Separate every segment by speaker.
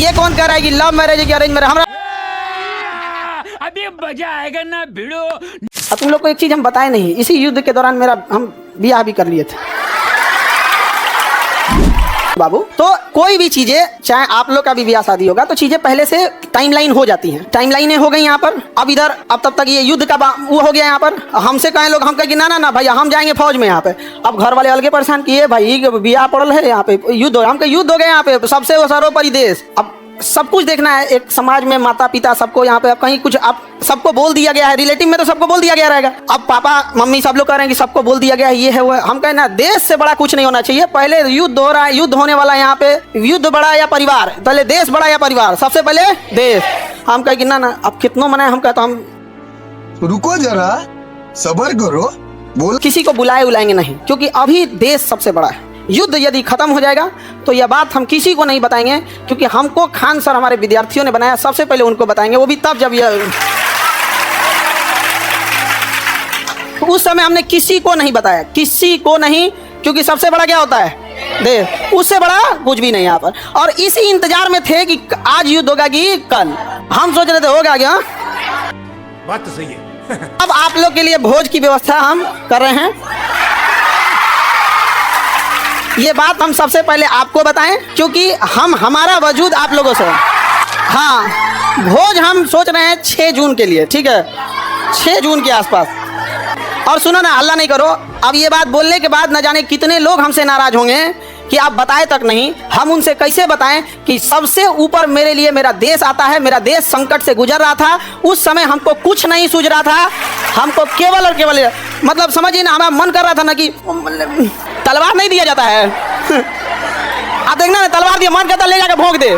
Speaker 1: ये कौन कह रहा है कि लव मैरिज है कि अरेंज मैरिज? हमरा
Speaker 2: अभी मजा आएगा ना भिड़ो।
Speaker 1: तुम लोग को एक चीज हम बताए नहीं, इसी युद्ध के दौरान हम ब्याह भी कर लिए थे बाबू। तो कोई भी चीजें, चाहे आप लोग का भी ब्याह शादी होगा, तो चीजें पहले से टाइमलाइन हो जाती हैं। टाइमलाइनें हो गई यहाँ पर। अब इधर अब तब तक ये युद्ध का वो हो गया यहाँ पर। हमसे कहें लोग, हम कहें कि ना ना ना भैया हम जाएंगे फौज में यहाँ पे। अब घर वाले अलगे परेशान किए, भाई ब्याह पड़ल है यहाँ पे, युद्ध हो, हम कहे युद्ध हो गया यहाँ पे, सबसे सर्वोपरि देश। अब सब कुछ देखना है, एक समाज में माता पिता सबको यहाँ पे, अब कहीं कुछ अब सबको बोल दिया गया है, रिलेटिव में तो सबको बोल दिया गया रहेगा। अब पापा मम्मी सब लोग कह रहे हैं कि सबको बोल दिया गया है, ये है वो है। हम कहें ना, देश से बड़ा कुछ नहीं होना चाहिए। पहले युद्ध हो रहा है, युद्ध होने वाला है यहाँ पे, युद्ध बड़ा या परिवार, पहले देश बड़ा या परिवार, सबसे पहले देश। हम कहे कि ना ना अब कितनों मनाए, हम कहते हम
Speaker 3: रुको जरा, सब्र करो, बोल।
Speaker 1: किसी को बुलाएंगे नहीं, क्योंकि अभी देश सबसे बड़ा है। युद्ध यदि खत्म हो जाएगा तो यह बात हम किसी को नहीं बताएंगे, क्योंकि हमको खान सर हमारे विद्यार्थियों ने बनाया, सबसे पहले उनको बताएंगे, वो भी तब जब यह, उस समय हमने किसी को नहीं बताया, किसी को नहीं, क्योंकि सबसे बड़ा क्या होता है देश, उससे बड़ा कुछ भी नहीं यहाँ पर। और इसी इंतजार में थे कि आज युद्ध होगा कि कल। हम सोच रहे थे होगा क्या,
Speaker 2: बात तो सही है।
Speaker 1: अब आप लोग के लिए भोज की व्यवस्था हम कर रहे हैं। ये बात हम सबसे पहले आपको बताएं, क्योंकि हमारा वजूद आप लोगों से। हाँ, भोज हम सोच रहे हैं 6 जून के लिए, ठीक है, 6 जून के आसपास। और सुनो ना, हल्ला नहीं करो। अब ये बात बोलने के बाद न जाने कितने लोग हमसे नाराज होंगे कि आप बताए तक नहीं। हम उनसे कैसे बताएं कि सबसे ऊपर मेरे लिए मेरा देश आता है, मेरा देश संकट से गुजर रहा था, उस समय हमको कुछ नहीं सूझ रहा था, हमको केवल और केवल, मतलब समझिए ना, हमारा मन कर रहा था ना कि तलवार नहीं दिया जाता है आप देखना ना, तलवार दिया, मन करता ले जाकर भोंक दे।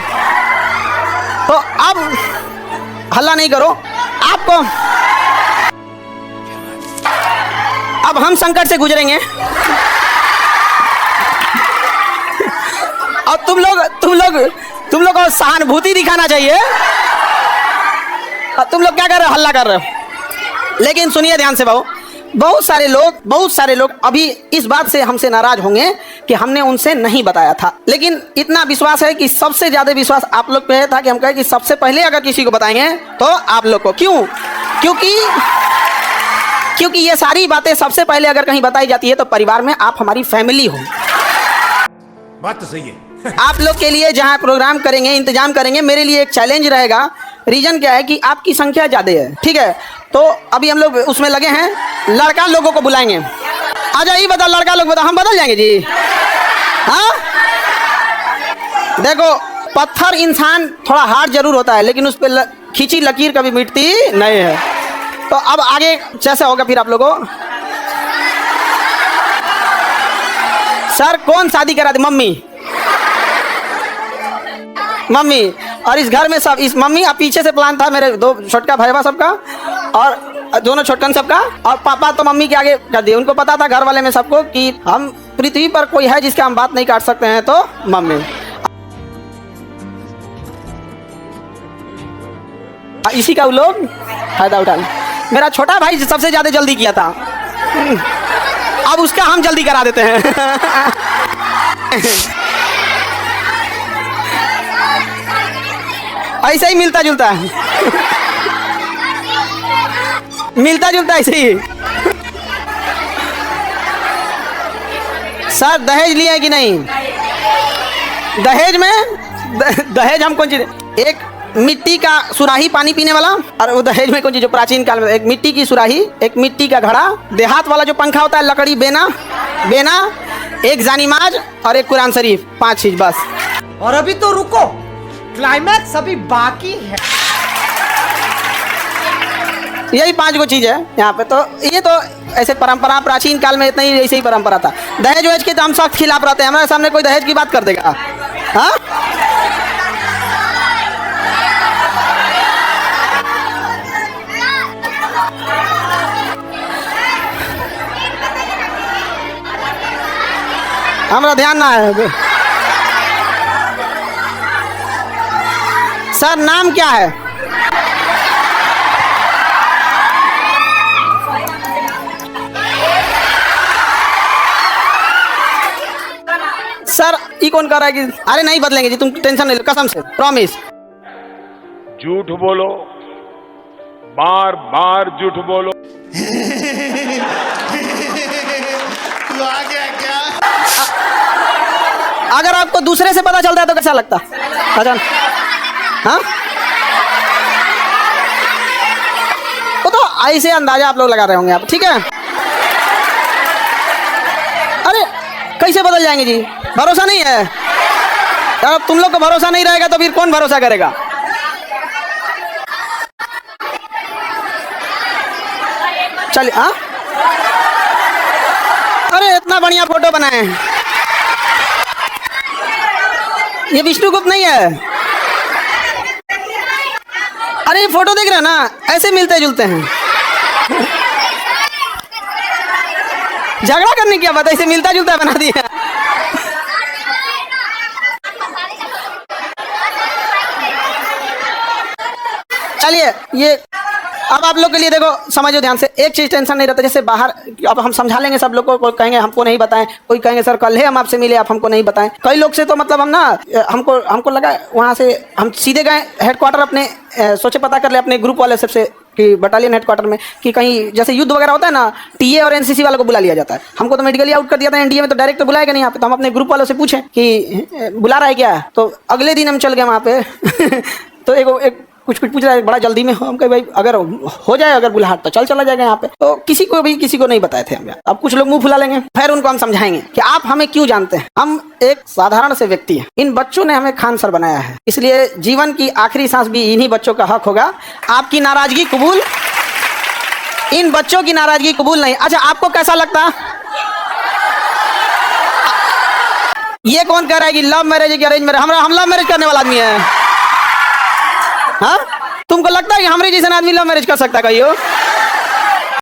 Speaker 1: तो अब हल्ला नहीं करो, आपको अब हम संकट से गुजरेंगे और तुम लोग को सहानुभूति दिखाना चाहिए। तुम लोग क्या कर रहे हो, हल्ला कर रहे हो। लेकिन सुनिए ध्यान से बाबू, बहुत सारे लोग अभी इस बात से हमसे नाराज होंगे कि हमने उनसे नहीं बताया था। लेकिन इतना विश्वास है कि सबसे ज्यादा विश्वास आप लोग पे था कि हम कहे कि सबसे पहले अगर किसी को बताएंगे तो आप लोग को। क्यों? क्योंकि ये सारी बातें सबसे पहले अगर कहीं बताई जाती है तो परिवार में आप हमारी फैमिली हो।
Speaker 2: बात तो सही है।
Speaker 1: आप लोग के लिए जहाँ प्रोग्राम करेंगे, इंतजाम करेंगे, मेरे लिए एक चैलेंज रहेगा। रीजन क्या है कि आपकी संख्या ज़्यादा है, ठीक है। तो अभी हम लोग उसमें लगे हैं, लड़का लोगों को बुलाएंगे। आजा ही बता, लड़का लोग बता, हम बदल जाएंगे जी। हाँ देखो, पत्थर इंसान थोड़ा हार्ड जरूर होता है, लेकिन उस पर खींची लकीर कभी मिटती नहीं है। तो अब आगे जैसे होगा फिर आप लोगों, सर कौन शादी करा दे? मम्मी। और इस घर में सब, इस मम्मी अब पीछे से प्लान था मेरे 2 छोटका भाईवा सबका और दोनों छोटकन सबका, और पापा तो मम्मी के आगे कर दिए। उनको पता था घर वाले में सबको कि हम पृथ्वी पर कोई है जिसका हम बात नहीं काट सकते हैं, तो मम्मी। इसी का वो लोग फायदा उठा। मेरा छोटा भाई सबसे ज्यादा जल्दी किया था, अब उसका हम जल्दी करा देते हैं। ऐसे ही मिलता जुलता है, ऐसे ही। सर दहेज लिए कि नहीं? दहेज हम कौन चीज, एक मिट्टी का सुराही पानी पीने वाला, और वो दहेज में कौन चीज, जो प्राचीन काल में एक मिट्टी की सुराही, एक मिट्टी का घड़ा, देहात वाला जो पंखा होता है लकड़ी, बेना, एक जानीमाज और एक कुरान शरीफ, 5 चीज बस।
Speaker 4: और अभी तो रुको, क्लाइमैक्स अभी बाकी है।
Speaker 1: यही 5 गो चीज है यहाँ पे। तो ये तो ऐसे परंपरा, प्राचीन काल में इतना ही ऐसे ही परंपरा था। दहेज वहेज के तो हम सख्त खिलाफ रहते हैं। हमारे सामने कोई दहेज की बात कर देगा, हाँ? हमारा ध्यान ना है। सर नाम क्या है? सर ये कौन कह रहा है कि अरे नहीं बदलेंगे जी, तुम टेंशन नहीं लो, कसम से प्रॉमिस।
Speaker 5: झूठ बोलो, बार बार झूठ बोलो।
Speaker 1: अगर आपको दूसरे से पता चलता है तो कैसा लगता? अच्छा, हाँ, वो तो ऐसे अंदाजा आप लोग लगा रहे होंगे आप, ठीक है। अरे कैसे बदल जाएंगे जी, भरोसा नहीं है। अब तुम लोग को भरोसा नहीं रहेगा तो फिर कौन भरोसा करेगा? चलिए, हाँ, अरे इतना बढ़िया फोटो बनाए हैं, ये विष्णुगुप्त नहीं है। अरे ये फोटो देख रहे हैं ना, ऐसे मिलते जुलते हैं। झगड़ा करने की बात, ऐसे मिलता जुलता बना दिया। चलिए, ये अब आप लोग के लिए देखो, समझो ध्यान से, एक चीज टेंशन नहीं रहता। जैसे बाहर अब हम समझा लेंगे सब लोग को, कोई कहेंगे हमको नहीं बताएं, कोई कहेंगे सर कल है हम आपसे मिले, आप हमको नहीं बताएं। कई लोग से तो मतलब हम ना, हमको लगा वहाँ से हम सीधे गए हेडक्वार्टर अपने, सोचे पता कर ले अपने ग्रुप वाले सबसे कि बटालियन हेडक्वार्टर में कि कहीं जैसे युद्ध वगैरह होता है ना, टीए और एनसीसी वालों को बुला लिया जाता है। हमको तो मेडिकली आउट कर दिया था एनडीए में, तो डायरेक्ट तो बुलाएगा नहीं यहाँ पे। तो हम अपने ग्रुप वालों से पूछें कि बुला रहा है क्या, तो अगले दिन हम चल गए वहाँ पे। तो एक कुछ पूछ रहा है, बड़ा जल्दी में हो। हम कहे भाई अगर हो जाए, अगर बुलाहट तो चला जाएगा यहाँ पे। तो किसी को नहीं बताए थे हम। अब कुछ लोग मुंह फुला लेंगे, फिर उनको हम समझाएंगे कि आप हमें क्यों जानते हैं, हम एक साधारण से व्यक्ति हैं। इन बच्चों ने हमें खान सर बनाया है, इसलिए जीवन की आखिरी सांस भी इन्हीं बच्चों का हक होगा। आपकी नाराजगी कबूल, इन बच्चों की नाराजगी कबूल नहीं। अच्छा, आपको कैसा लगता? ये कौन कह रहा है कि लव मैरिज है कि अरेंज मैरिज? हम लव मैरिज करने वाला आदमी है। हाँ, तुमको लगता है कि हमारे जैसा आदमी लव मैरिज कर सकता है? कहियो